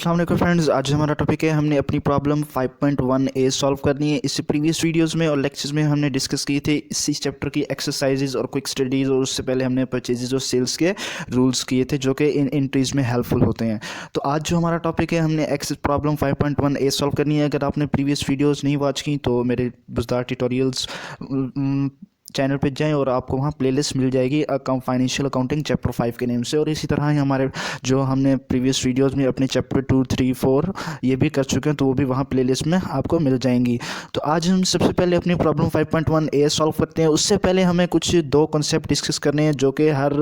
अस्सलाम वालेकुम फ्रेंड्स, आज हमारा टॉपिक है हमने अपनी प्रॉब्लम 5.1a सॉल्व करनी है। इससे प्रीवियस वीडियोस में और लेक्चर्स में हमने डिस्कस किए थे इसी चैप्टर की एक्सरसाइजेज और क्विक स्टडीज़, और उससे पहले हमने परचेजेज और सेल्स के रूल्स किए थे जो कि इन एंट्रीज़ में हेल्पफुल होते हैं। तो आज जो हमारा टॉपिक है हमने प्रॉब्लम 5.1a सॉल्व करनी है। अगर आपने प्रीवियस वीडियोज़ नहीं वॉच की तो मेरे बुज़दार ट्यूटोरियल्स चैनल पे जाएं और आपको वहाँ प्लेलिस्ट मिल जाएगी फाइनेंशियल अकाउंटिंग चैप्टर 5 के नेम से। और इसी तरह ही हमारे जो हमने प्रीवियस वीडियोस में अपने चैप्टर 2, 3, 4 ये भी कर चुके हैं, तो वो भी वहाँ प्लेलिस्ट में आपको मिल जाएंगी। तो आज हम सबसे पहले अपनी प्रॉब्लम 5.1a सॉल्व करते हैं। उससे पहले हमें कुछ दो कॉन्सेप्ट डिस्कस करने हैं जो कि हर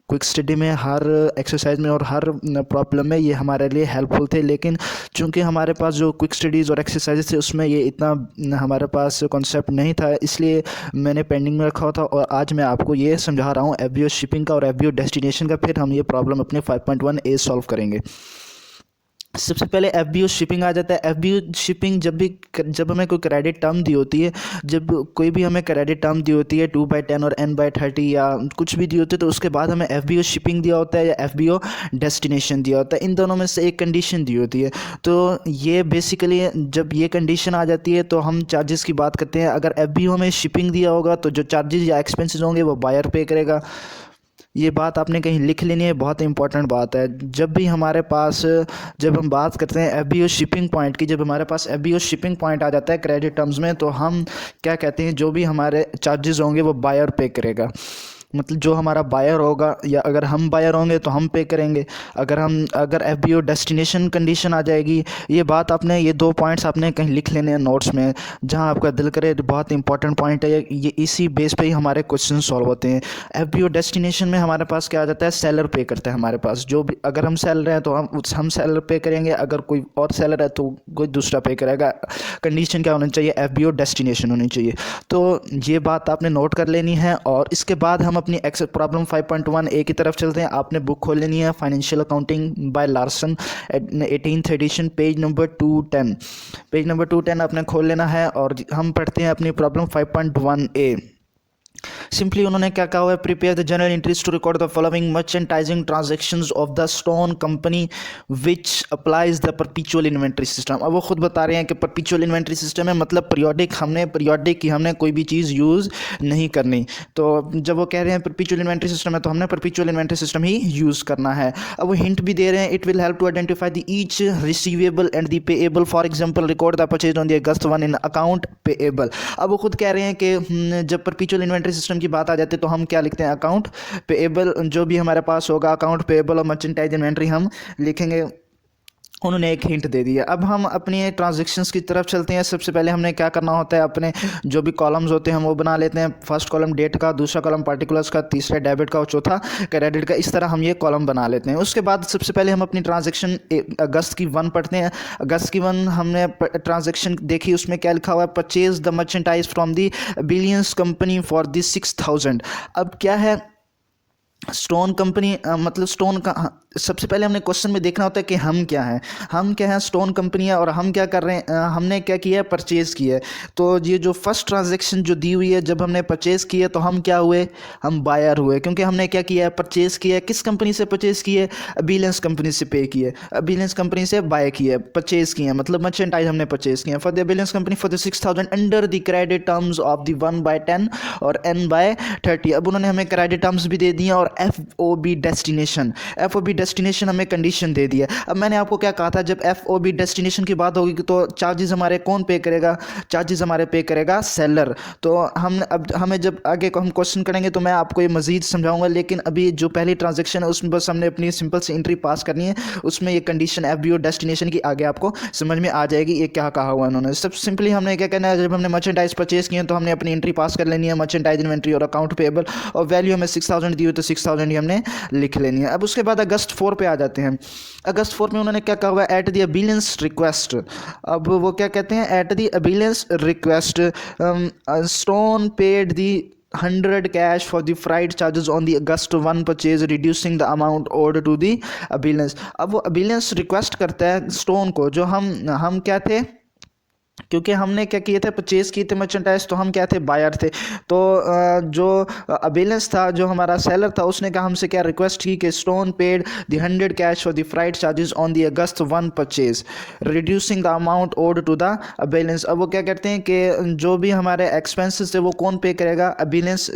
क्विक स्टडी में, हर एक्सरसाइज में और हर प्रॉब्लम में ये हमारे लिए हेल्पफुल थे। लेकिन चूंकि हमारे पास जो क्विक स्टडीज़ और एक्सरसाइजेस थे उसमें ये इतना हमारे पास कॉन्सेप्ट नहीं था, इसलिए मैंने पेंडिंग में रखा था। और आज मैं आपको ये समझा रहा हूँ एफबीओ शिपिंग का और एफबीओ डेस्टिनेशन का। फिर हम ये प्रॉब्लम अपने 5.1a सॉल्व करेंगे। सबसे पहले एफबीओ शिपिंग आ जाता है। एफबीओ शिपिंग जब हमें कोई क्रेडिट टर्म दी होती है, जब कोई भी हमें क्रेडिट टर्म दी होती है 2/10 और n/30 या कुछ भी दी होती है, तो उसके बाद हमें एफबीओ शिपिंग दिया होता है या एफबीओ डेस्टिनेशन दिया होता है। इन दोनों में से एक कंडीशन दी होती है। तो ये बेसिकली जब ये कंडीशन आ जाती है तो हम चार्जेस की बात करते हैं। अगर एफबीओ में शिपिंग दिया होगा तो जो चार्जेस या एक्सपेंसेस होंगे वो बायर पे करेगा। ये बात आपने कहीं लिख लेनी है, बहुत इंपॉर्टेंट बात है। जब भी हमारे पास, जब हम बात करते हैं एफबीओ शिपिंग पॉइंट की, जब हमारे पास एफबीओ शिपिंग पॉइंट आ जाता है क्रेडिट टर्म्स में, तो हम क्या कहते हैं, जो भी हमारे चार्जेस होंगे वो बायर पे करेगा। मतलब जो हमारा बायर होगा, या अगर हम बायर होंगे तो हम पे करेंगे। अगर एफबीओ डेस्टिनेशन कंडीशन आ जाएगी, ये बात आपने, ये दो पॉइंट्स आपने कहीं लिख लेने हैं नोट्स में, जहां आपका दिल करे। बहुत इंपॉर्टेंट पॉइंट है ये, इसी बेस पे ही हमारे क्वेश्चन सॉल्व होते हैं। एफबीओ डेस्टिनेशन में हमारे पास क्या आ जाता है, सेलर पे करता है हमारे पास। जो भी, अगर हम सेलर हैं तो हम सेलर पे करेंगे, अगर कोई और सेलर है तो कोई दूसरा पे करेगा। कंडीशन क्या होनी चाहिए, एफबीओ डेस्टिनेशन होनी चाहिए। तो ये बात आपने नोट कर लेनी है। और इसके बाद हम अपनी प्रॉब्लम 5.1a की तरफ चलते हैं। आपने बुक खोल लेनी है, financial accounting by Larsen, 18th edition, page number 210। Page number 210 आपने खोल लेना है और हम पढ़ते हैं अपनी प्रॉब्लम 5.1a। सिंपली उन्होंने क्या कहा हुआ है, prepare the general entries to record the following merchandising transactions of the stone company which applies the perpetual inventory system. अब वो खुद बता रहे हैं कि परपेचुअल इन्वेंट्री सिस्टम है, मतलब पीरियोडिक हमने कोई भी चीज़ यूज़ नहीं करनी। तो जब वो कह रहे हैं परपेचुअल इन्वेंट्री सिस्टम है तो हमने परपेचुअल इन्वेंट्री सिस्टम ही यूज़ करना है। अब वो हिंट भी दे रहे हैं, it will help to identify the each receivable and the payable. For example, record the purchase on the August 1 in account payable. अब वो खुद कह रहे हैं कि जब परपेचुअल इन्वेंट्री सिस्टम की बात आ जाती है तो हम क्या लिखते हैं, अकाउंट पेएबल। जो भी हमारे पास होगा अकाउंट पेएबल और मर्चेंटाइज इन्वेंट्री हम लिखेंगे। उन्होंने एक हिंट दे दिया। अब हम अपनी ट्रांजैक्शंस की तरफ चलते हैं। सबसे पहले हमने क्या करना होता है, अपने जो भी कॉलम्स होते हैं हम वो बना लेते हैं। फर्स्ट कॉलम डेट का, दूसरा कॉलम पार्टिकुलर्स का, तीसरा डेबिट का और चौथा क्रेडिट का। इस तरह हम ये कॉलम बना लेते हैं। उसके बाद सबसे पहले हम अपनी ट्रांजैक्शन अगस्त की 1 पढ़ते हैं। अगस्त की 1 हमने ट्रांजैक्शन देखी, उसमें क्या लिखा हुआ है, purchase the merchandise from the billions company for the 6000। अब क्या है, स्टोन कंपनी, मतलब स्टोन का, सबसे पहले हमने क्वेश्चन में देखना होता है कि हम क्या हैं, स्टोन कंपनी है और हम क्या कर रहे हैं, हमने क्या किया है, परचेज़ किया है। तो ये जो फर्स्ट ट्रांजैक्शन जो दी हुई है, जब हमने परचेज़ किया तो हम क्या हुए, हम बायर हुए, क्योंकि हमने क्या किया है, परचेज़ किया है। किस कंपनी से परचेज़ किया है, अबिलियंस कंपनी से पे किया है, अबिलियंस कंपनी से बाय किया है, परचेज़ किया है, मतलब मर्चेंटाइज हमने परचेज़ किया for the Abilians company for the 6000 under the credit terms of the 1/10 और n/30। अब उन्होंने हमें क्रेडिट टर्म्स भी दे दिए और FOB डेस्टिनेशन हमें कंडीशन दे दिया। अब मैंने आपको क्या कहा था, जब FOB डेस्टिनेशन की बात होगी तो चार्जेस हमारे कौन पे करेगा, चार्जेस हमारे पे करेगा सेलर। तो हमें जब आगे को हम क्वेश्चन करेंगे तो मैं आपको ये मजीद समझाऊंगा, लेकिन अभी जो पहली ट्रांजैक्शन है उसमें बस हमने अपनी सिंपल सी एंट्री पास करनी है। उसमें ये कंडीशन FBO डेस्टिनेशन की आगे आपको समझ में आ जाएगी ये क्या कहा हुआ उन्होंने। सब सिंपली हमने क्या करना है, जब हमने मर्चेंटाइज परचेज किए तो हमने अपनी एंट्री पास कर लेनी है, मर्चेंटाइज इन्वेंट्री और अकाउंट पेएबल, और वैल्यू हमें 6000 दी हुई तो 6000 ही हमने लिख लेनी है। अब उसके बाद अगस्त 4 पे आ जाते हैं। अगस्त 4 में उन्होंने क्या कहा हुआ है, एट द अबिलियंस रिक्वेस्ट। अब वो क्या कहते हैं, at the Abilians request stone paid the 100 cash for the freight charges on the August 1 purchase reducing the amount owed to the Abilians. अब वो अबिलियंस रिक्वेस्ट करता है स्टोन को, जो हम क्या थे, क्योंकि हमने क्या किए थे, परचेज़ किए थे मर्चेंटाइज, तो हम क्या थे, बायर थे। तो जो बैलेंस था, जो हमारा सेलर था, उसने कहा हमसे क्या रिक्वेस्ट की कि Stone paid the 100 cash for the freight charges on the August 1 purchase reducing the amount owed to the balance. अब वो क्या करते हैं कि जो भी हमारे एक्सपेंसेस थे वो कौन पे करेगा, बैलेंस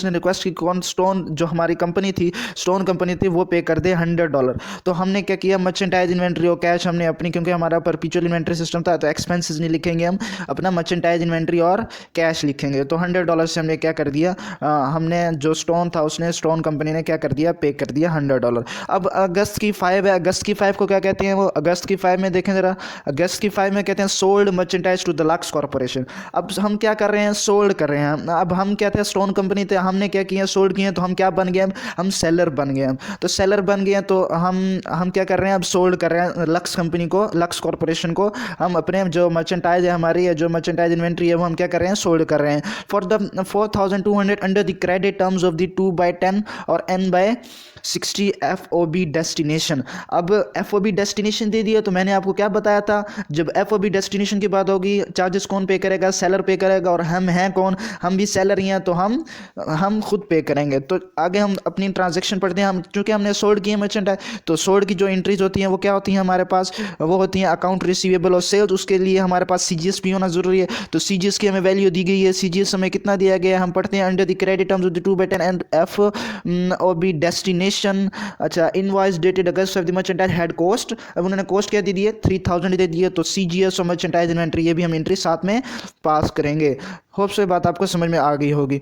ने रिक्वेस्ट की कौन, स्टोन जो हमारी कंपनी थी, स्टोन कंपनी थी, वो पे कर दे $100। तो हमने क्या किया, मर्चेंटाइज इन्वेंट्री और कैश हमने अपनी, क्योंकि हमारा परपेचुअल इन्वेंट्री सिस्टम था, तो एक्सपेंसेस नहीं लिखेंगे, हम अपना मर्चेंटाइज इन्वेंट्री और कैश लिखेंगे। तो $100 से हमने क्या कर दिया, हमने जो स्टोन था उसने, स्टोन कंपनी ने क्या कर दिया, पे कर दिया $100। अब अगस्त की 5 है, अगस्त की 5 को क्या कहते हैं, वो अगस्त की 5 में देखें ज़रा, अगस्त की 5 में कहते हैं sold merchandise to the Lux corporation. अब हम क्या कर रहे हैं, सोल्ड कर रहे हैं। अब हम क्या थे, स्टोन कंपनी थे, हमने क्या किया, सोल्ड किए, तो हम क्या बन गए, हम सेलर बन गए। तो सेलर बन गए, तो हम क्या कर रहे हैं, अब सोल्ड कर रहे हैं लक्स कंपनी को, लक्स कॉर्पोरेशन को। हम अपने जो मर्चेंटाइज है हमारी, जो मर्चेंटाइज इन्वेंट्री है, वो हम क्या कर रहे हैं, सोल्ड कर रहे हैं for the 4200 under the credit terms of the 2/10 और N/60 FOB डेस्टिनेशन। अब FOB डेस्टिनेशन दे दिया, तो मैंने आपको क्या बताया था, जब FOB डेस्टिनेशन की बात होगी, चार्जेस कौन पे करेगा, सेलर पे करेगा, और हम हैं कौन, हम भी सेलर ही हैं, तो हम खुद पे करेंगे। तो आगे हम अपनी ट्रांजैक्शन पढ़ते हैं। हम चूँकि हमने सोल्ड किए मर्चेंटाइज, तो सोल्ड की जो एंट्रीज होती हैं वो क्या होती हैं हमारे पास, वो होती हैं अकाउंट रिसीवेबल और सेल्स। उसके लिए हमारे पास CGS भी होना ज़रूरी है। तो CGS की हमें वैल्यू दी गई है, CGS हमें कितना दिया गया है, हम पढ़ते हैं under the credit terms of the 2/10 and FOB destination. अच्छा, invoice dated August of the merchandise had cost. अब उन्होंने कॉस्ट क्या दे दी है, 3000 दे दी है। तो CGS और मर्चेंटाइज इन्वेंट्री, ये भी हम एंट्री साथ में पास करेंगे। होप से बात आपको समझ में आ गई होगी।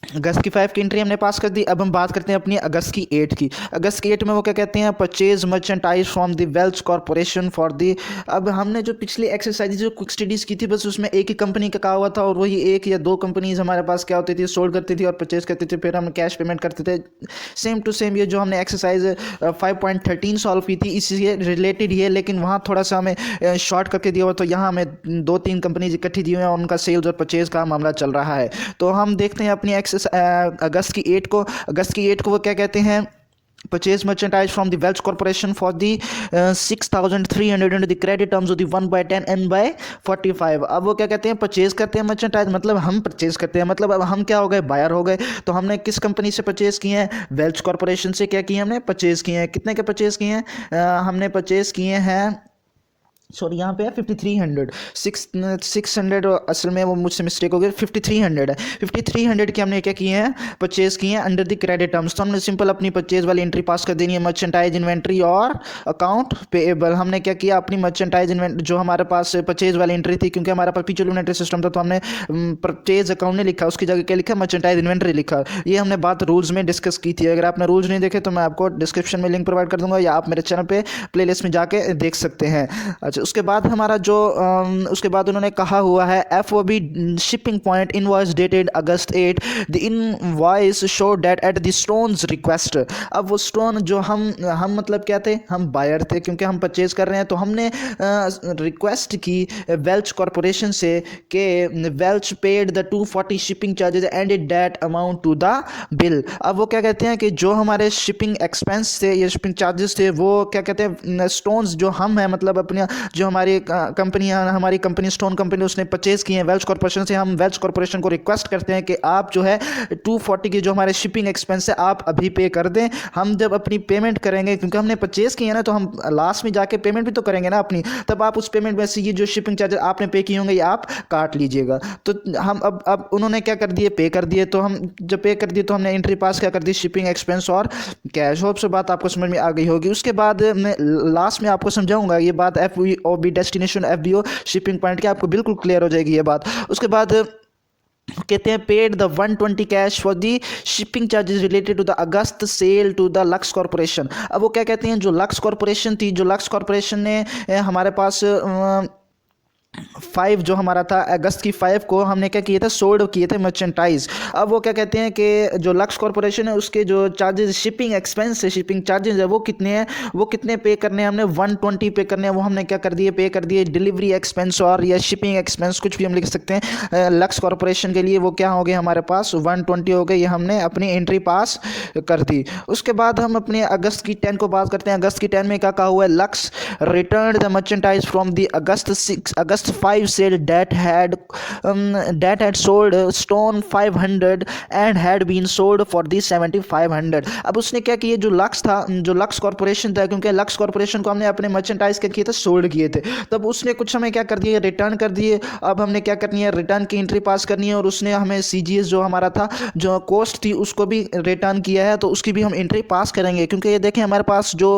अगस्त की 5 की एंट्री हमने पास कर दी। अब हम बात करते हैं अपनी अगस्त की 8 की। अगस्त की 8 में वो क्या कहते हैं, purchase merchandise from the Welch corporation for the. अब हमने जो पिछली एक्सरसाइज जो क्विक स्टडीज़ की थी, बस उसमें एक ही कंपनी का कहा हुआ था, और वही एक या दो कंपनीज हमारे पास क्या होती थी, सोल्ड करती थी और परचेज करती थी, फिर हम कैश पेमेंट करते थे। सेम टू सेम ये जो हमने एक्सरसाइज 5.13 सॉल्व की थी, इससे रिलेटेड ही है, लेकिन वहाँ थोड़ा सा हमें शॉर्ट करके दिया हुआ। तो यहाँ हमें 2-3 कंपनीज इकट्ठी दी हुई हैं, उनका सेल्स और परचेज का मामला चल रहा है। तो हम देखते हैं अपनी अगस्त की 8 को। अगस्त की 8 को वो क्या कहते हैं, purchase merchandise from the Welch corporation for the 6300 under the credit terms of the 1/10 N/45। अब वो क्या कहते हैं, परचेज करते हैं मर्चेंटाइज, मतलब हम परचेज करते हैं, मतलब अब हम क्या हो गए, बायर हो गए। तो हमने किस कंपनी से परचेज किए हैं, वेल्च कॉर्पोरेशन से क्या किए, हमने परचेज किए हैं। कितने के परचेज किए हैं, हमने परचेज किए हैं, सॉरी यहाँ पे है 5300, 600 असल में वो मुझसे मिस्टेक हो गई, 5300 है। 5300 के हमने क्या किए हैं, परचेज किए हैं अंडर द क्रेडिट टर्म्स। तो हमने सिंपल अपनी परचेज वाली एंट्री पास कर देनी है, मर्चेंटाइज इन्वेंट्री और अकाउंट पेएबल। हमने क्या किया, अपनी मर्चेंटाइज इन्वेंट्री जो हमारे पास परचेज वाली एंट्री थी, क्योंकि हमारा परपेचुअल इन्वेंट्री सिस्टम था, तो हमने परचेज अकाउंट नहीं लिखा, उसकी जगह क्या लिखा, मर्चेंटाइज इन्वेंट्री लिखा। ये हमने बात रूल्स में डिस्कस की थी। अगर आपने रूल्स नहीं देखे तो मैं आपको डिस्क्रिप्शन में लिंक प्रोवाइड कर दूंगा, या आप मेरे चैनल पे प्लेलिस्ट में जाके देख सकते हैं। अच्छा, उसके बाद हमारा जो उसके बाद उन्होंने कहा हुआ है FOB shipping point invoice dated August 8 the invoice show that at the stones request. अब वो स्टोन जो हम मतलब क्या थे, हम बायर थे, क्योंकि हम परचेज कर रहे हैं। तो हमने रिक्वेस्ट की वेल्च कॉर्पोरेशन से कि Welch paid the 240 shipping charges and added amount to the bill. अब वो क्या कहते हैं कि जो हमारे शिपिंग एक्सपेंस थे या शिपिंग चार्जेस थे, वो क्या कहते हैं, स्टोन्स जो हम हैं, मतलब अपने जो हमारी कंपनी, हमारी कंपनी स्टोन कंपनी, उसने परचेज किए हैं वेल्च कॉर्पोरेशन से। हम वेल्च कॉर्पोरेशन को रिक्वेस्ट करते हैं कि आप जो है 240 की जो हमारे शिपिंग एक्सपेंस है आप अभी पे कर दें। हम जब अपनी पेमेंट करेंगे, क्योंकि हमने परचेज किए ना, तो हम लास्ट में जाके पेमेंट भी तो करेंगे ना अपनी, तब आप उस पेमेंट में से ये जो शिपिंग चार्जेस आपने पे किए होंगे ये आप काट लीजिएगा। तो हम अब उन्होंने क्या कर दिए, पे कर दिए। तो हम जब पे कर दिए तो हमने एंट्री पास क्या कर दी, शिपिंग एक्सपेंस और कैश। होप से बात आपको समझ में आ गई होगी। उसके बाद मैं लास्ट में आपको समझाऊंगा ये बात FOB destination FBO shipping point की, आपको बिल्कुल क्लियर हो जाएगी ये बात। उसके बाद कहते हैं paid the 120 cash for the shipping charges related to the August sale to the Lux corporation. अब वो क्या कहते हैं, जो लक्स कॉर्पोरेशन थी, जो लक्स कॉर्पोरेशन ने हमारे पास 5 जो हमारा था अगस्त की 5 को हमने क्या किए थे, सोल्ड किए थे मर्चेंटाइज। अब वो क्या कहते हैं कि जो लक्स कॉरपोरेशन है उसके जो चार्जेस, शिपिंग एक्सपेंस है, शिपिंग चार्जेस है, वो कितने हैं, वो कितने पे करने हैं हमने, 120 पे करने हैं, वो हमने क्या कर दिए, पे कर दिए। डिलीवरी एक्सपेंस और या शिपिंग एक्सपेंस कुछ भी हम लिख सकते हैं लक्स कॉरपोरेशन के लिए, वो क्या हो गए हमारे पास 120 हो गए। ये हमने अपनी एंट्री पास कर दी। उसके बाद हम अपने अगस्त की 10 को बात करते हैं। अगस्त की 10 में क्या कहा हुआ है, lux return the merchandise from the August 5 said that had sold stone 500 and had been sold for the 7500। अब उसने क्या किया, जो लक्स था, जो लक्स कॉर्पोरेशन था, क्योंकि लक्स कॉर्पोरेशन को हमने अपने मर्चेंटाइज क्या किए थे, सोल्ड किए थे, तब उसने कुछ हमें क्या कर दिया, रिटर्न कर दिए। अब हमने क्या करनी है, रिटर्न की एंट्री पास करनी है, और उसने हमें CGS जो हमारा था, जो कॉस्ट थी, उसको भी रिटर्न किया है, तो उसकी भी हम एंट्री पास करेंगे। क्योंकि ये देखें हमारे पास जो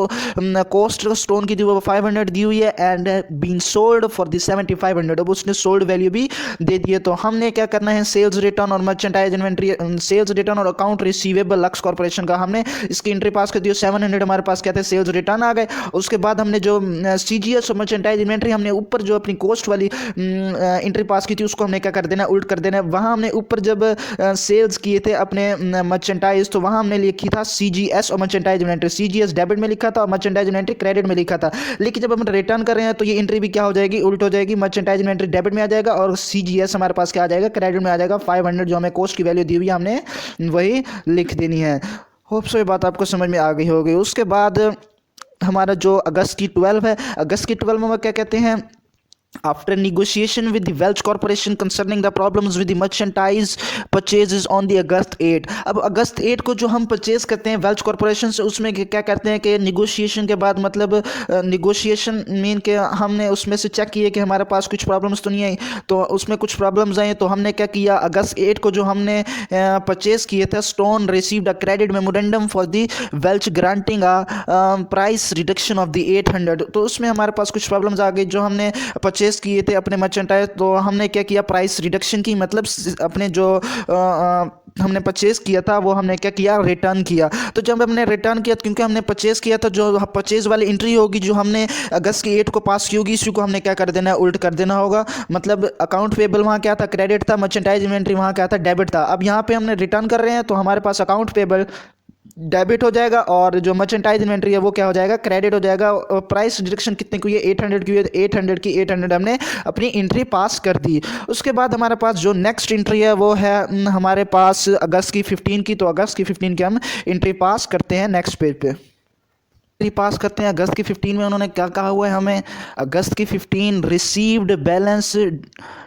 कॉस्ट स्टोन की थी वो 500 दी हुई है and been sold for the 7500। अब उसने सोल्ड वैल्यू भी दे दी है। तो हमने क्या करना है, सेल्स रिटर्न और मर्चेंटाइज इन्वेंट्री, सेल्स रिटर्न और अकाउंट रिसीवेबल लक्स कॉर्पोरेशन का हमने इसकी एंट्री पास कर दी। 700 हमारे पास क्या थे, सेल्स रिटर्न आ गए। उसके बाद हमने जो CGS और मर्चेंटाइज इन्वेंट्री, हमने ऊपर जो अपनी कॉस्ट वाली एंट्री पास की थी, उसको हमने क्या कर देना, उल्ट कर देना। वहाँ हमने ऊपर जब सेल्स किए थे अपने मर्चेंटाइज, तो वहाँ हमने लिखी था CGS और मर्चेंटाइज इन्वेंट्री। CGS डेबिट में लिखा था और मर्चेंटाइज इन्वेंट्री क्रेडिट में लिखा था। लेकिन जब हम रिटर्न कर रहे हैं तो ये एंट्री भी क्या हो जाएगी, उल्ट हो जाएगी। मर्चेंटाइज इन्वेंट्री डेबिट में आ जाएगा और CGS हमारे पास क्या आ जाएगा, क्रेडिट में आ जाएगा। 500 जो हमें कॉस्ट की वैल्यू दी हुई है हमने वही लिख देनी है। होप सो ये बात आपको समझ में आ गई होगी। उसके बाद हमारा जो अगस्त की 12 है, अगस्त की 12 में वो क्या कहते हैं, after negotiation with the Welch Corporation concerning the problems with the merchandise purchases on the August 8। अब अगस्त 8 को जो हम परचेज करते हैं वेल्च कॉरपोरेशन से, उसमें क्या करते हैं कि निगोशिएशन के बाद, मतलब निगोशिएशन मीन के हमने उसमें से चेक किए कि हमारे पास कुछ प्रॉब्लम्स तो नहीं आई, तो उसमें कुछ प्रॉब्लम्स आई, तो हमने क्या किया, अगस्त 8 को जो हमने परचेज किए थे, stone received a credit memorandum for the Welch granting a price reduction of the 800। तो उसमें हमारे पास कुछ प्रॉब्लम्स आ गई। जो हमने परचेज किए थे अपने मर्चेंटाइज, तो हमने क्या किया, प्राइस रिडक्शन की, मतलब अपने जो हमने परचेज किया था वो हमने क्या किया, रिटर्न किया। तो जब हमने रिटर्न किया, क्योंकि हमने परचेज किया था, जो परचेज वाली एंट्री होगी जो हमने अगस्त की 8 को पास की होगी, इसी को हमने क्या कर देना है, उल्ट कर देना होगा। मतलब अकाउंट पेबल वहाँ क्या था, क्रेडिट था, मर्चेंटाइज इन्वेंट्री वहाँ क्या था, डेबिट था। अब यहाँ पे हमने रिटर्न कर रहे हैं, तो हमारे पास अकाउंट पेबल डेबिट हो जाएगा और जो मर्चेंटाइज इन्वेंट्री है वो क्या हो जाएगा, क्रेडिट हो जाएगा। और प्राइस डिडक्शन कितने की हुई है, 800 की हुई है, 800 की 800 हमने अपनी एंट्री पास कर दी। उसके बाद हमारे पास जो नेक्स्ट एंट्री है वो है हमारे पास अगस्त की 15 की। तो अगस्त की 15 की हम एंट्री पास करते हैं नेक्स्ट पेज पे, पास करते हैं। अगस्त की 15 में उन्होंने क्या कहा हुआ है हमें, अगस्त की 15 received balance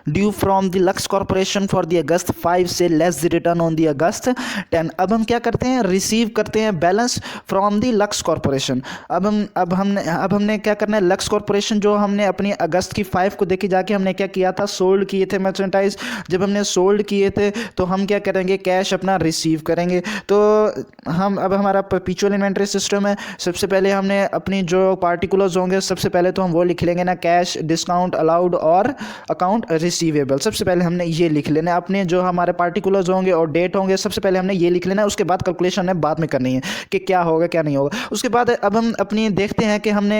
due from the Lux corporation for the August 5 से less the return on the August 10। अब हम क्या करते हैं, रिसीव करते हैं balance from the Lux corporation. अब हमने क्या करना है, लक्स कॉर्पोरेशन जो हमने अपनी अगस्त की 5 को देखी जाके हमने क्या किया था, सोल्ड किए थे मर्चेंटाइज। जब हमने सोल्ड किए थे तो हम क्या करेंगे, कैश अपना रिसीव करेंगे। तो हम अब हमारा परपेचुअल इन्वेंटरी सिस्टम है। सबसे पहले हमने अपनी जो पार्टिकुलर्स होंगे, सबसे पहले तो हम वो लिख लेंगे ना, कैश, डिस्काउंट अलाउड और अकाउंट रिसीवेबल। सबसे पहले हमने ये लिख लेना है। अपने जो हमारे पार्टिकुलर्स होंगे और डेट होंगे, सबसे पहले हमने ये लिख लेना है। उसके बाद कैलकुलेशन हमें बाद में करनी है कि क्या होगा क्या नहीं होगा। उसके बाद अब हम अपनी देखते हैं कि हमने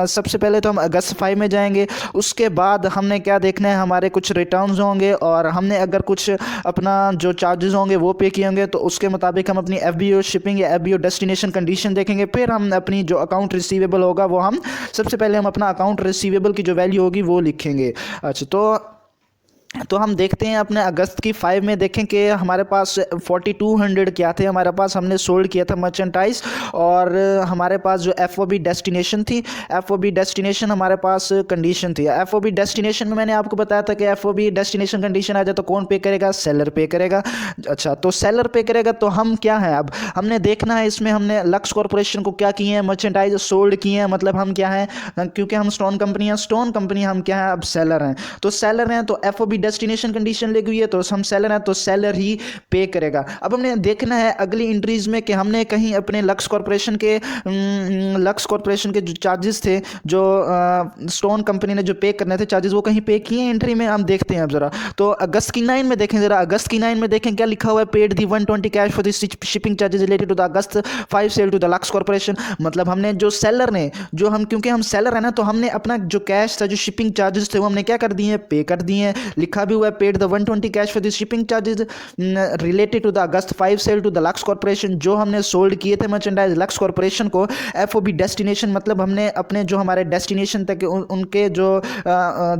सबसे पहले तो हम अगस्त 5 में जाएंगे। उसके बाद हमने क्या देखना है, हमारे कुछ रिटर्न्स होंगे और हमने अगर कुछ अपना जो चार्जेस होंगे वो पे किए होंगे, तो उसके मुताबिक हम अपनी FBO शिपिंग या FBO डेस्टिनेशन कंडीशन देखेंगे। फिर हम अपनी जो अकाउंट रिसीवेबल होगा वो हम सबसे पहले हम अपना अकाउंट रिसीवेबल की जो वैल्यू होगी वो लिखेंगे। अच्छा, तो हम देखते हैं अपने अगस्त की 5 में देखें कि हमारे पास 4200 क्या थे हमारे पास, हमने सोल्ड किया था मर्चेंटाइज। और हमारे पास जो FOB डेस्टिनेशन थी, FOB डेस्टिनेशन हमारे पास कंडीशन थी। FOB डेस्टिनेशन में मैंने आपको बताया था कि FOB डेस्टिनेशन कंडीशन आ जाए तो कौन पे करेगा, सेलर पे करेगा। अच्छा, तो सेलर पे करेगा। तो हम क्या है, अब हमने देखना है इसमें हमने लक्स कॉर्पोरेशन को क्या किए हैं, मर्चेंटाइज सोल्ड किए हैं। मतलब हम क्या है, क्योंकि हम स्टोन कंपनी है, स्टोन कंपनी हम क्या है, अब सेलर हैं। तो सेलर हैं तो FOB डेस्टिनेशन कंडीशन लगी हुई है तो हम सेलर हैं तो सेलर ही पे करेगा। अब हमने देखना है अगली एंट्रीज में कि हमने कहीं अपने लक्स कॉरपोरेशन के जो चार्जेस थे, जो स्टोन कंपनी ने जो पे करने थे चार्जेस, वो कहीं पे किए एंट्री में, हम देखते हैं अब जरा। तो अगस्त की 9 में देखें जरा, अगस्त की 9 में देखें क्या लिखा हुआ है, paid the 120 cash for the shipping charges related to the August 5 sale to the Lux corporation. मतलब हमने जो सेलर ने जो हम क्योंकि हम सेलर है ना, तो हमने अपना जो कैश था, जो शिपिंग चार्जेस थे, वो हमने क्या कर दिए, पे कर दिए हैं। लिखा भी हुआ है paid the 120 cash for the shipping charges related to the August 5 sale to the Lux corporation. जो हमने सोल्ड किए थे मर्चेंडाइज लक्स कॉर्पोरेशन को, FOB डेस्टिनेशन, मतलब हमने अपने जो हमारे डेस्टिनेशन तक उनके जो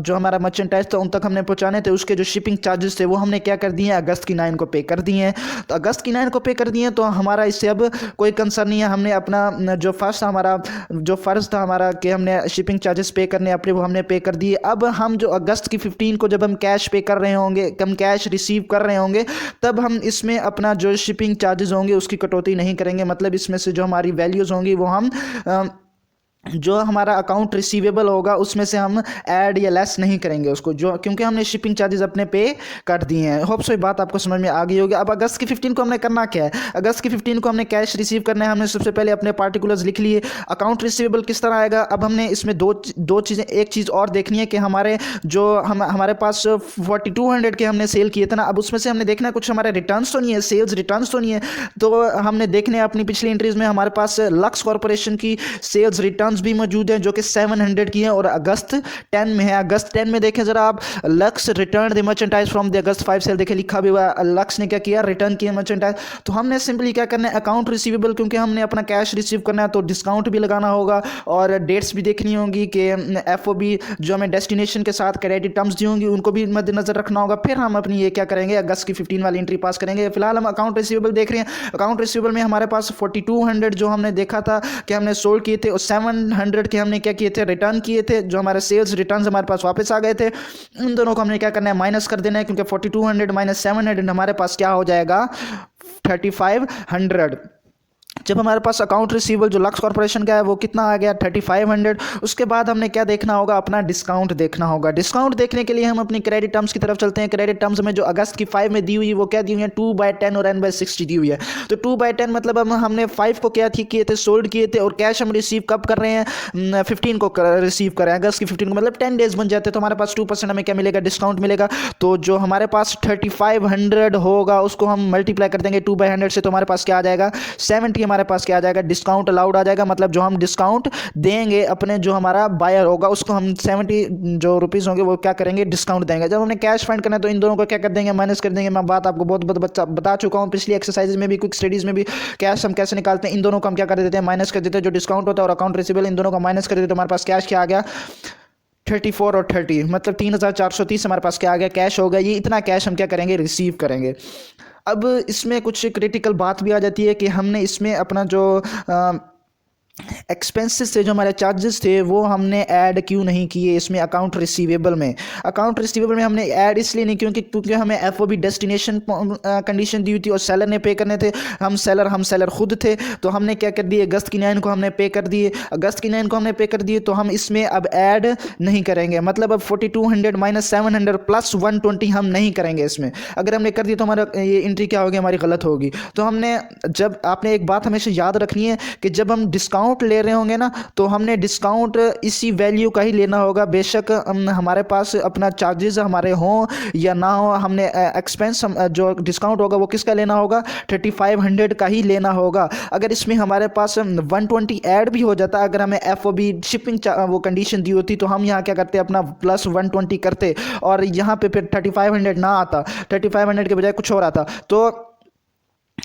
हमारा मर्चेंडाइज था उन तक हमने पहुंचाने थे, उसके जो शिपिंग चार्जेस थे वो हमने क्या कर दिए, अगस्त की 9 को पे कर दिए हैं। तो अगस्त की 9 को पे कर दिए तो हमारा इससे अब कोई कंसर्न नहीं है। हमने अपना जो फर्स्ट था हमारा कि हमने शिपिंग चार्जेस पे करने अपने, वो हमने पे कर दिए। अब हम जो अगस्त की 15 को जब हम कैश पे कर रहे होंगे, हम कैश रिसीव कर रहे होंगे, तब हम इसमें अपना जो शिपिंग चार्जेस होंगे उसकी कटौती नहीं करेंगे। मतलब इसमें से जो हमारी वैल्यूज़ होंगी वो हम जो हमारा अकाउंट रिसीवेबल होगा उसमें से हम ऐड या लेस नहीं करेंगे उसको, जो क्योंकि हमने शिपिंग चार्जेस अपने पे कर दिए हैं। होप सो ये बात आपको समझ में आ गई होगी। अब अगस्त की 15 को हमने करना क्या है, अगस्त की 15 को हमने कैश रिसीव करना है। हमने सबसे पहले अपने पार्टिकुलर्स लिख लिए, अकाउंट रिसीवेबल किस तरह आएगा। अब हमने इसमें दो चीज़ें, एक चीज़ और देखनी है कि हमारे जो हमारे पास 4200 के हमने सेल किए थे ना, अब उसमें से हमने देखना है कुछ हमारे रिटर्न्स तो नहीं है, सेल्स रिटर्न्स तो नहीं है। तो हमने देखने अपनी पिछली एंट्रीज में हमारे पास लक्स कॉर्पोरेशन की सेल्स रिटर्न भी मौजूद हैं जो कि 700 की है और अगस्त 10 में है। अगस्त 10 में देखें जरा आप, Lux return the merchandise from the August 5 sale, देखें लिखा भी हुआ है लक्स ने क्या किया, रिटर्न किया मर्चेंडाइज। तो हमने सिंपली क्या करना है, अकाउंट रिसीवेबल, क्योंकि हमने अपना कैश रिसीव करना है तो डिस्काउंट भी लगाना होगा और डेट्स भी देखनी होंगी कि FOB जो हमें डेस्टिनेशन के साथ क्रेडिट टर्म्स दी होंगी उनको भी मद्देनजर रखना होगा। फिर हम अपनी ये क्या करेंगे, अगस्त की 15 वाली एंट्री पास करेंगे। फिलहाल हम अकाउंट रिसीवेबल देख रहे हैं। अकाउंट रिसीवेबल में हमारे पास 4200 जो हमने देखा था कि हमने सोल्ड किए थे और 700 के हमने क्या किए थे, रिटर्न किए थे। जो हमारे सेल्स रिटर्न्स हमारे पास वापस आ गए थे, इन दोनों को हमने क्या करना है, माइनस कर देना है, क्योंकि 4200 माइनस 700 हमारे पास क्या हो जाएगा, 3500। जब हमारे पास अकाउंट रिसीवेबल जो लक्स कॉर्पोरेशन का है वो कितना आ गया, 3500। उसके बाद हमने क्या देखना होगा, अपना डिस्काउंट देखना होगा। डिस्काउंट देखने के लिए हम अपनी क्रेडिट टर्म्स की तरफ चलते हैं। क्रेडिट टर्म्स में जो अगस्त की 5 में दी हुई है वो क्या दी हुई है, 2/10 और n/60 दी हुई है। तो 2/10 मतलब हमने 5 को क्या किए थे, सोल्ड किए थे, और कैश हम रिसीव कब कर रहे हैं, 15 को रिसीव कर रहे हैं, अगस्त की 15 को, मतलब 10 डेज बन जाते हैं। तो हमारे पास 2% हमें क्या मिलेगा, डिस्काउंट मिलेगा। तो जो हमारे पास 3500 होगा उसको हम मल्टीप्लाई कर देंगे 2/100 से, तो हमारे पास क्या आ जाएगा, 70 हमारे पास क्या आ जाएगा, डिस्काउंट अलाउड आ जाएगा। मतलब जो हम डिस्काउंट देंगे अपने जो हमारा बायर होगा उसको हम 70 जो रुपीज़ होंगे वो क्या करेंगे, डिस्काउंट देंगे। जब हमने कैश फाइंड करना है तो इन दोनों को क्या कर देंगे, माइनस कर देंगे। मैं बात आपको बहुत बता चुका हूँ पिछली एक्सरसाइज में भी, क्विक स्टडीज़ में भी। कैश हम कैसे निकालते हैं, इन दोनों को हम क्या कर देते हैं, माइनस कर देते हैं। जो डिस्काउंट होता है और अकाउंट रिसीवेबल, इन दोनों को माइनस कर देते हैं। तो हमारे पास कैश क्या आ गया, 34 और 30, मतलब 3430 हमारे पास क्या आ गया, कैश होगा। ये इतना कैश हम क्या करेंगे, रिसीव करेंगे। अब इसमें कुछ क्रिटिकल बात भी आ जाती है कि हमने इसमें अपना जो एक्सपेंसेस थे, जो हमारे चार्जेस थे, वो हमने ऐड क्यों नहीं किए इसमें अकाउंट रिसीवेबल में। अकाउंट रिसीवेबल में हमने ऐड इसलिए नहीं क्योंकि हमें FOB डेस्टिनेशन कंडीशन दी हुई थी और सेलर ने पे करने थे। हम सेलर खुद थे, तो हमने क्या कर दिए, अगस्त की 9 को हमने पे कर दिए। अगस्त की 9 को हमने पे कर दिए तो हम इसमें अब ऐड नहीं करेंगे। मतलब अब 4200 माइनस 700 प्लस 120 हम नहीं करेंगे इसमें। अगर हमने कर दिया तो हमारा ये एंट्री क्या होगी, हमारी गलत होगी। तो हमने जब आपने एक बात हमेशा याद रखनी है कि जब हम डिस्काउंट ले रहे होंगे ना, तो हमने डिस्काउंट इसी वैल्यू का ही लेना होगा। बेशक हमारे पास अपना चार्जेस हमारे हों या ना हो, हमने एक्सपेंस जो डिस्काउंट होगा वो किसका लेना होगा, 3500 का ही लेना होगा। अगर इसमें हमारे पास 120 ऐड भी हो जाता, अगर हमें FOB शिपिंग वो कंडीशन दी होती, तो हम यहाँ क्या करते, अपना प्लस 120 करते और यहाँ पे फिर 3500 ना आता, 3500 के बजाय कुछ और आता। तो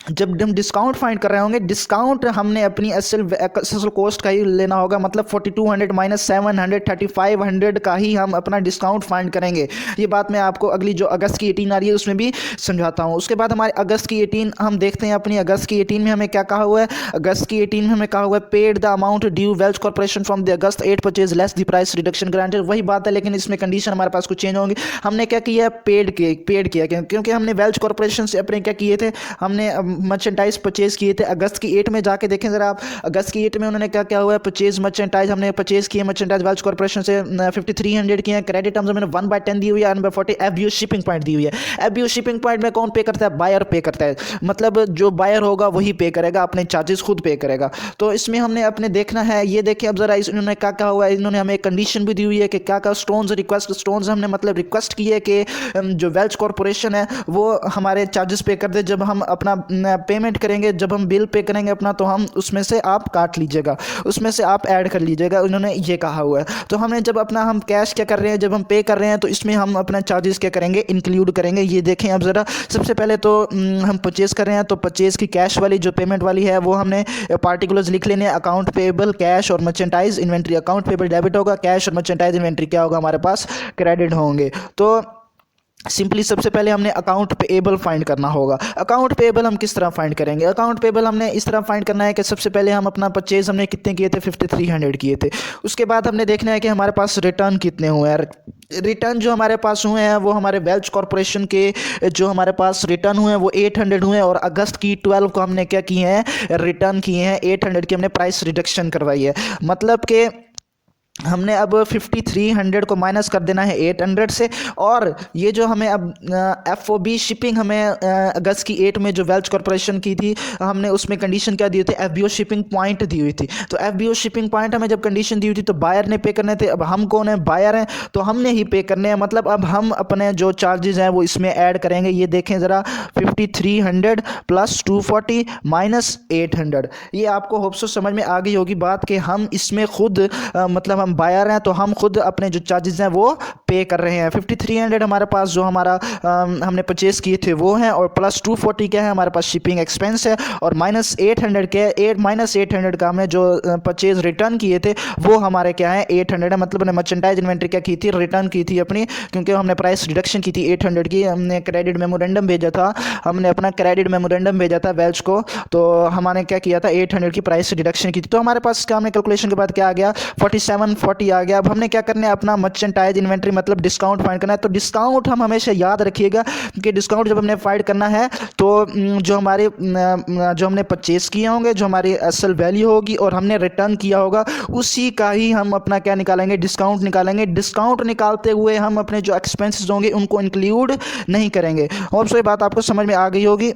जब हम डिस्काउंट फाइंड कर रहे होंगे, डिस्काउंट हमने अपनी असल कॉस्ट का ही लेना होगा। मतलब 4200 माइनस 700, 3500 का ही हम अपना डिस्काउंट फाइंड करेंगे। ये बात मैं आपको अगली जो अगस्त की 18 आ रही है उसमें भी समझाता हूँ। उसके बाद हमारे अगस्त की 18 हम देखते हैं। अपनी अगस्त की 18 में हमें क्या कहा हुआ है, अगस्त की 18 में हमें कहा हुआ है, paid the amount due Welch corporation from the August 8 purchase less the price reduction granted. वही बात है, लेकिन इसमें कंडीशन हमारे पास कुछ चेंज होंगे। हमने क्या किया, पेड किया, क्योंकि हमने वेल्च कॉर्पोरेशन से अपने क्या किए थे, हमने मर्चेंटाइज परचेज किए थे अगस्त की 8 में, जाके देखें ज़रा आप अगस्त की 8 में उन्होंने क्या क्या हुआ है। परचेज मर्चेंटाइज हमने परचेज किए मर्चेंटाइज वेल्च कॉर्पोरेशन से 5300 की है। क्रेडिट टर्म्स में 1/10 दी हुई है, 1/40 एफबीओ शिपिंग पॉइंट दी हुई है। एफबीओ शिपिंग पॉइंट में कौन पे करता है? बायर पे करता है, मतलब जो बायर होगा वही पे करेगा, अपने चार्जेस खुद पे करेगा। तो इसमें हमने अपने देखना है, ये देखिए अब जरा इन्होंने क्या क्या हुआ है। इन्होंने हमें एक कंडीशन भी दी हुई है कि क्या क्या स्टोन्स रिक्वेस्ट, स्टोन्स हमने मतलब रिक्वेस्ट की है कि जो वेल्च कॉर्पोरेशन है वो हमारे चार्जेस पे कर दे। जब हम अपना पेमेंट करेंगे, जब हम बिल पे करेंगे अपना, तो हम उसमें से आप काट लीजिएगा, उसमें से आप ऐड कर लीजिएगा, उन्होंने ये कहा हुआ है। तो हमने जब अपना हम कैश क्या कर रहे हैं, जब हम पे कर रहे हैं तो इसमें हम अपना चार्जेस क्या करेंगे, इंक्लूड करेंगे। ये देखें अब ज़रा, सबसे पहले तो हम परचेज़ कर रहे हैं तो परचेज़ की कैश वाली जो पेमेंट वाली है वो हमने पार्टिकुलर्स लिख लेने, अकाउंट पेएबल कैश और merchandise inventory. Account payable debit होगा, कैश और मर्चेंटाइज इन्वेंट्री क्या होगा हमारे पास, क्रेडिट होंगे। तो सिंपली सबसे पहले हमने अकाउंट पेएबल फाइंड करना होगा। अकाउंट पेएबल हम किस तरह फाइंड करेंगे? अकाउंट पेएबल हमने इस तरह फाइंड करना है कि सबसे पहले हम अपना परचेज हमने कितने किए थे, 5300 किए थे। उसके बाद हमने देखना है कि हमारे पास रिटर्न कितने हुए हैं। रिटर्न जो हमारे पास हुए हैं वो हमारे वेल्च कॉर्पोरेशन के जो हमारे पास रिटर्न हुए हैं वो 800 हुए हैं, और अगस्त की 12 को हमने क्या किए हैं, रिटर्न किए हैं 800 की, हमने प्राइस रिडक्शन करवाई है। मतलब कि हमने अब 5300 को माइनस कर देना है 800 से, और ये जो हमें अब FOB शिपिंग हमें अगस्त की 8 में जो वेल्च कॉर्पोरेशन की थी, हमने उसमें कंडीशन क्या दी थी, FBO शिपिंग पॉइंट दी हुई थी। तो FBO शिपिंग पॉइंट हमें जब कंडीशन दी हुई थी तो बायर ने पे करने थे। अब हम कौन है, बायर हैं, तो हमने ही पे करने हैं। मतलब अब हम अपने जो चार्जेस हैं वो इसमें ऐड करेंगे। ये देखें ज़रा, 5300 प्लस 240 माइनस 800। ये आपको होप सो समझ में आ गई होगी बात कि हम इसमें खुद मतलब बायर हैं तो हम खुद अपने जो चार्जेस हैं वो पे कर रहे हैं। 5300 हमारे पास जो हमारा हमने परचेज किए थे वो हैं, और प्लस 240 क्या है हमारे पास शिपिंग एक्सपेंस है, और माइनस 800 के माइनस 800 का हमने जो परचेज रिटर्न किए थे वो हमारे क्या है, 800 है। मतलब हमने मर्चेंटाइज इन्वेंट्री क्या की थी, रिटर्न की थी अपनी, क्योंकि हमने प्राइस रिडक्शन की थी 800 की। हमने क्रेडिट मेमोरेंडम भेजा था, हमने अपना क्रेडिट मेमोरेंडम भेजा था वेल्च को, तो हमने क्या किया था, 800 की प्राइस रिडक्शन की थी। तो हमारे पास क्या, हमने कैलकुलेशन के बाद क्या आ गया, 4740 आ गया। अब हमने क्या करना है, अपना मर्चेंटाइज इन्वेंट्री मतलब डिस्काउंट फाइंड करना है। तो डिस्काउंट हम हमेशा याद रखिएगा कि डिस्काउंट जब हमने फाइंड करना है तो जो हमारे जो हमने परचेज किए होंगे, जो हमारी असल वैल्यू होगी और हमने रिटर्न किया होगा, उसी का ही हम अपना क्या निकालेंगे, डिस्काउंट निकालेंगे। डिस्काउंट निकालते हुए हम अपने जो एक्सपेंसेस होंगे उनको इंक्लूड नहीं करेंगे। और सो ये बात आपको समझ में आ गई होगी।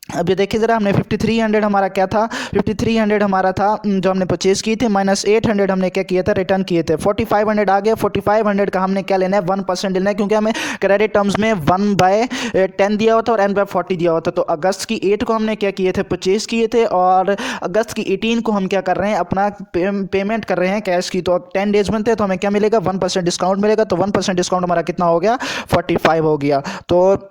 अब ये देखिए ज़रा, हमने 5300 हमारा क्या था, 5300 हमारा था जो हमने परचेज़ की थी, माइनस 800 हमने क्या किया था, रिटर्न किए थे। 4500 आ गया। 4500 का हमने क्या लेना है, 1% लेना है, क्योंकि हमें क्रेडिट टर्म्स में 1/10 दिया हुआ था और n/40 दिया हुआ था। तो अगस्त की 8 को हमने क्या किए थे, परचेज़ किए थे, और अगस्त की 18 को हम क्या कर रहे हैं, अपना पेमेंट कर रहे हैं कैश की। तो 10 डेज बनते हैं तो हमें क्या मिलेगा, 1% डिस्काउंट मिलेगा। तो 1% डिस्काउंट हमारा कितना हो गया, 45 हो गया। तो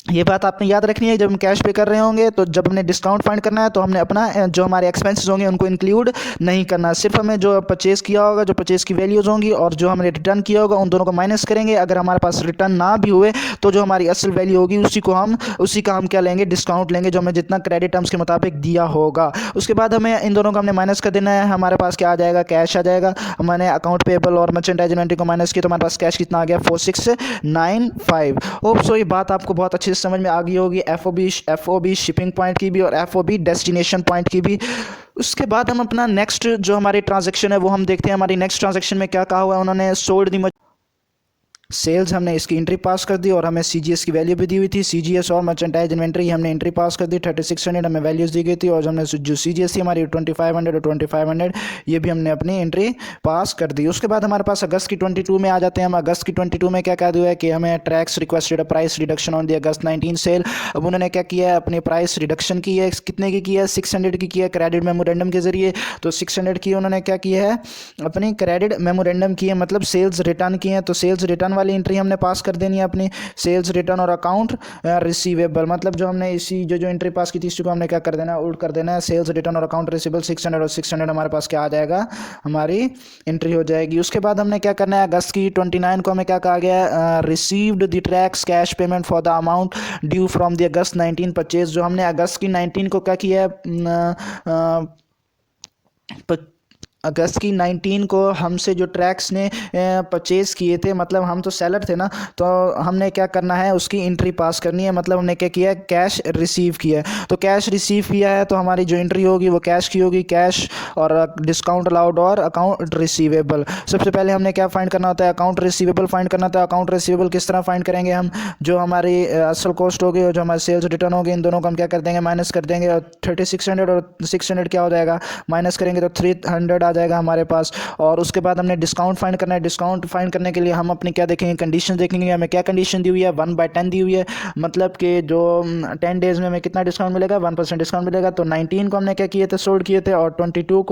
ये बात आपने याद रखनी है, जब हम कैश पे कर रहे होंगे तो जब हमने डिस्काउंट फाइंड करना है तो हमने अपना जो हमारे एक्सपेंसेस होंगे उनको इंक्लूड नहीं करना। सिर्फ हमें जो परचेज़ किया होगा, जो परचेज़ की वैल्यूज़ होंगी और जो हमने रिटर्न किया होगा, उन दोनों को माइनस करेंगे। अगर हमारे पास रिटर्न ना भी हुए तो जो हमारी असल वैल्यू होगी उसी का हम क्या लेंगे, डिस्काउंट लेंगे, जो हमें जितना क्रेडिट टर्म्स के मुताबिक दिया होगा। उसके बाद हमें इन दोनों को हमने माइनस कर देना है। हमारे पास क्या आ जाएगा, कैश आ जाएगा। मैंने अकाउंट पेएबल और मर्चेंटाइज इन्वेंट्री को माइनस किया तो हमारे पास कैश कितना आ गया, 4695। होप सो ये बात आपको बहुत अच्छे से समझ में आ गई होगी, FOB शिपिंग पॉइंट की भी और FOB डेस्टिनेशन पॉइंट की भी। उसके बाद हम अपना नेक्स्ट जो हमारी ट्रांजैक्शन है वो हम देखते हैं। हमारी नेक्स्ट ट्रांजैक्शन में क्या कहा हुआ है, उन्होंने सोल्ड दी सेल्स, हमने इसकी एंट्री पास कर दी और हमें CGS की वैल्यू भी दी हुई थी। CGS और मर्चेंटाइज इन्वेंट्री हमने एंट्री पास कर दी, 3600 हमें वैल्यूज़ दी गई थी, और हमने जो CGS थी हमारी 2500 और 2500 ये भी हमने अपनी एंट्री पास कर दी। उसके बाद हमारे पास अगस्त की 22 में आ जाते हैं हम। अगस्त की 22 में क्या कहा हुआ है कि हमें Tracks requested price reduction on the August 19 sale. अब उन्होंने क्या किया है, अपनी प्राइस रिडक्शन की है। कितने की है, 600 की है क्रेडिट मेमोरेंडम के जरिए। तो 600 की उन्होंने क्या किया है, अपनी क्रेडिट मेमोरेंडम की है, मतलब सेल्स रिटर्न की है। तो सेल्स रिटर्न वाली एंट्री हमने पास कर देनी है अपनी, सेल्स रिटर्न और अकाउंट रिसीवेबल। मतलब जो हमने इसी जो एंट्री पास की थी इसको हमने क्या कर देना है, उल्ट कर देना है। सेल्स रिटर्न और अकाउंट रिसीवेबल 600 और 600 हमारे पास क्या आ जाएगा, हमारी एंट्री हो जाएगी। उसके बाद हमने क्या करना है, अगस्त की 29 को हमें क्या कहा गया, received the tracks cash payment for the amount due from the August 19 purchase. जो हमने अगस्त की 19 को क्या किया है, अगस्त की 19 को हमसे जो ट्रैक्स ने परचेज़ किए थे, मतलब हम तो सेलर थे ना, तो हमने क्या करना है, उसकी एंट्री पास करनी है। मतलब हमने क्या किया है, कैश रिसीव किया है। तो कैश रिसीव किया है तो हमारी जो एंट्री होगी वो कैश की होगी, कैश और डिस्काउंट अलाउड और अकाउंट रिसीवेबल। सबसे पहले हमने क्या फाइंड करना होता है, अकाउंट रिसीवेबल फाइंड करना होता है। अकाउंट रिसीवेबल किस तरह फाइंड करेंगे हम, जो हमारी असल कॉस्ट होगी और जो हमारे सेल्स रिटर्न होगी, इन दोनों को हम क्या कर देंगे, माइनस कर देंगे। और 3600 और 600 क्या हो जाएगा, माइनस करेंगे तो 300 आ जाएगा हमारे पास। और उसके बाद हमने डिस्काउंट फाइंड करना है। डिस्काउंट फाइंड करने के लिए हम अपनी क्या देखेंगे, कंडीशन देखेंगे। हमें क्या कंडीशन दी हुई है, 1/10 दी हुई है। मतलब कि जो 10 डेज में हमें कितना डिस्काउंट मिलेगा, 1% डिस्काउंट मिलेगा। तो 19 को हमने क्या किए थे, सोल्ड किए थे, और 29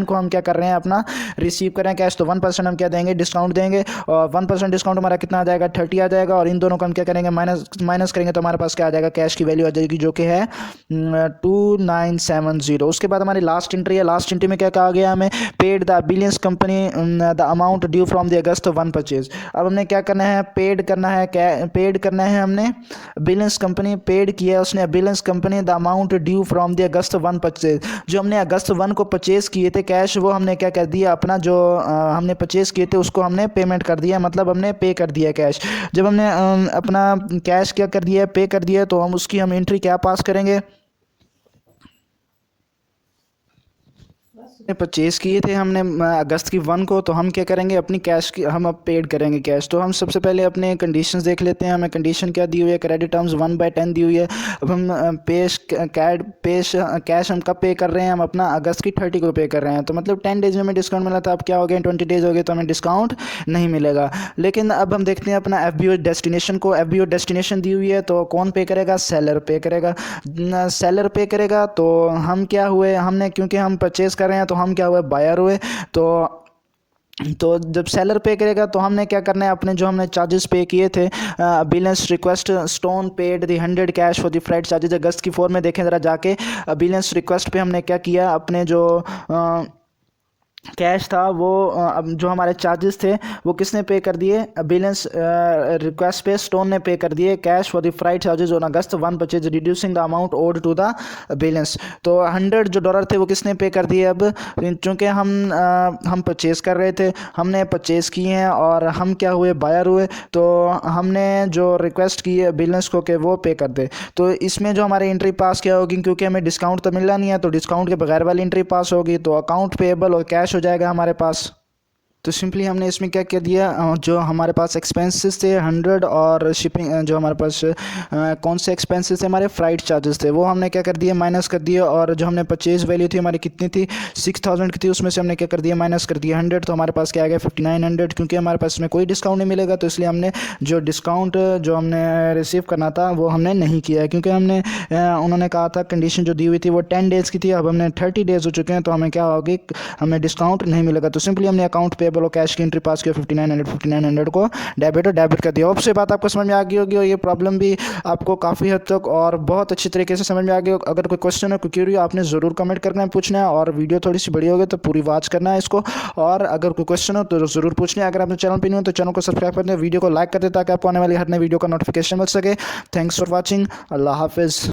को हम क्या कर रहे हैं, अपना रिसीव कर रहे हैं कैश। तो 1% हम क्या देंगे, डिस्काउंट देंगे, और 1% डिस्काउंट हमारा कितना आ जाएगा, 30 आ जाएगा। और इन दोनों को हम क्या करेंगे, माइनस करेंगे तो हमारे पास क्या आ जाएगा, कैश की वैल्यू आ जाएगी जो कि है 2970। उसके बाद हमारी लास्ट एंट्री है। लास्ट एंट्री में क्या कहा गया हमें, paid the billions company the amount due from the August 1 purchase. अब हमने क्या करना है, पेड करना है, पेड करना है हमने। बिलियंस कंपनी पेड किया है उसने, billions company the amount due from the August 1 purchase. जो हमने अगस्त 1 को परचेज किए थे कैश, वो हमने क्या कर दिया, अपना जो हमने परचेज किए थे उसको हमने पेमेंट कर दिया, मतलब हमने पे कर दिया कैश। जब हमने अपना कैश क्या कर दिया, पे कर दिया, तो हम उसकी एंट्री क्या पास करेंगे, परचेज़ किए थे हमने अगस्त की 1 को, तो हम क्या करेंगे, अपनी कैश की हम अब पेड करेंगे कैश। तो हम सबसे पहले अपने कंडीशंस देख लेते हैं। हमें कंडीशन क्या दी हुई है, क्रेडिट टर्म्स 1/10 दी हुई है। अब हम कैश हम कब पे कर रहे हैं, हम अपना अगस्त की 30 को पे कर रहे हैं। तो मतलब 10 डेज में हमें डिस्काउंट मिला था, अब क्या हो गया, 20 डेज हो गए तो हमें डिस्काउंट नहीं मिलेगा। लेकिन अब हम देखते हैं अपना FBO डेस्टिनेशन को। FBO डेस्टिनेशन दी हुई है, तो कौन पे करेगा, सेलर पे करेगा। सेलर पे करेगा, तो हम क्या हुए, हमने क्योंकि हम परचेज़ कर रहे हैं तो हम क्या हुए, बायर हुए। तो जब सेलर पे करेगा तो हमने क्या करना है, अपने जो हमने चार्जेस पे किए थे, Billens request stone paid the 100 cash for the freight charges. August की 4 में देखें ज़रा जाके, बिलेंस रिक्वेस्ट पे हमने क्या किया, अपने जो कैश था वो अब जो हमारे चार्जेस थे वो किसने पे कर दिए, बिलेंस रिक्वेस्ट पे स्टोन ने पे कर दिए, cash for the freight charges on August 1 purchase reducing the amount owed to the Billens. तो $100 थे वो किसने पे कर दिए। अब चूँकि हम परचेज कर रहे थे, हमने परचेज किए हैं और हम क्या हुए, बायर हुए, तो हमने जो रिक्वेस्ट की है बिलेंस को कि वो पे कर दे। तो इसमें जो हमारी एंट्री पास क्या होगी, क्योंकि हमें डिस्काउंट तो मिला नहीं है, तो डिस्काउंट के बगैर वाली एंट्री पास होगी। तो अकाउंट पेएबल और कैश हो जाएगा हमारे पास। तो सिंपली हमने इसमें क्या कर दिया, जो हमारे पास एक्सपेंसेस थे 100 और शिपिंग, जो हमारे पास कौन से एक्सपेंसेस थे, हमारे फ्लाइट चार्जेस थे, वो हमने क्या कर दिया, माइनस कर दिया। और जो हमने परचेज वैल्यू थी हमारी कितनी थी, 6000 की थी, उसमें से हमने क्या कर दिया, माइनस कर दिया 100। तो हमारे पास क्या आ गया, 5900। क्योंकि हमारे पास इसमें कोई डिस्काउंट नहीं मिलेगा, तो इसलिए हमने जो डिस्काउंट जो हमने रिसीव करना था वो हमने नहीं किया। क्योंकि हमने उन्होंने कहा था कंडीशन जो दी हुई थी वो 10 डेज़ की थी, अब हमने 30 डेज़ हो चुके हैं, तो हमें क्या होगी, हमें डिस्काउंट नहीं मिलेगा। तो सिंपली हमने अकाउंट पे और कैश की एंट्री पास किया, 5900 को डेबिट कर दिया। आपसे बात आपको समझ में आ गई होगी और ये प्रॉब्लम भी आपको काफ़ी हद तक और बहुत अच्छी तरीके से समझ में आ गई। अगर कोई क्वेश्चन है, कोई क्यूरी, आपने ज़रूर कमेंट करना है, पूछना है। और वीडियो थोड़ी सी बड़ी होगी तो पूरी वॉच करना है इसको। और अगर कोई क्वेश्चन हो तो ज़रूर पूछना है। अगर आपने चैनल पर नहीं हो तो चैनल को सब्सक्राइब कर दें, वीडियो को लाइक कर दें, ताकि आपको आने वाली हर नई वीडियो का नोटिफिकेशन मिल सके। Thanks for watching. अल्लाह हाफिज़।